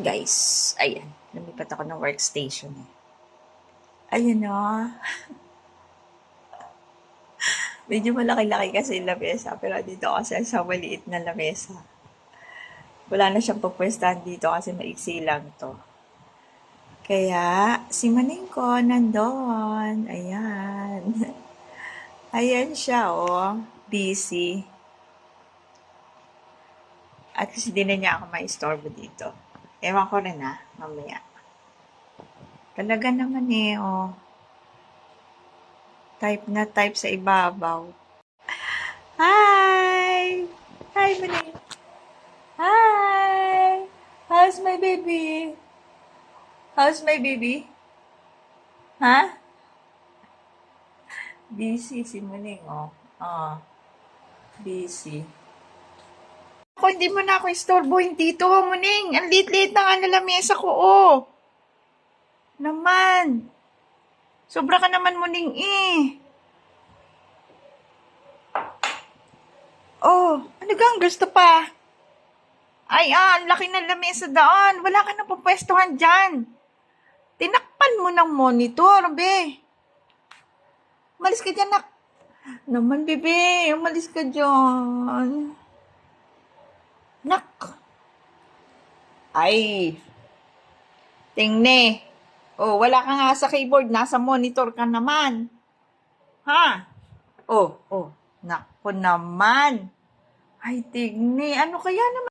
Guys, ayan. Lumipat ako ng workstation. Ayan na. Medyo malaki-laki kasi yung lamesa. Pero dito kasi sa maliit na lamesa. Wala na siyang pupwestahan dito kasi maiksi lang to. Kaya, si Maning ko nandun. Ayan. Ayan siya, oh. Busy. At kasi di na niya ako ma-istorbo dito. Ewan ko rin mamaya. Talaga naman oh. Type na type sa ibabaw. Hi! Hi, Maning. Hi! How's my baby? How's my baby? Ha? Busy si Maning, oh. Busy. Ako, hindi mo na ako istorbohin dito, Muning. Ang liit-liit na nga na lamesa ko, oh. Naman. Sobra ka naman, Muning, Oh, ano gang gusto pa? Ay, ang laki ng lamesa doon. Wala ka na pupwestuhan dyan. Tinakpan mo ng monitor, be. Umalis ka dyan, nak. Naman, bebe. Umalis ka dyan. Nak. Ay. Tingne. Oh, wala ka nga sa keyboard. Nasa monitor ka naman. Ha? Oh. Nako naman. Ay, Tingne. Ano kaya naman?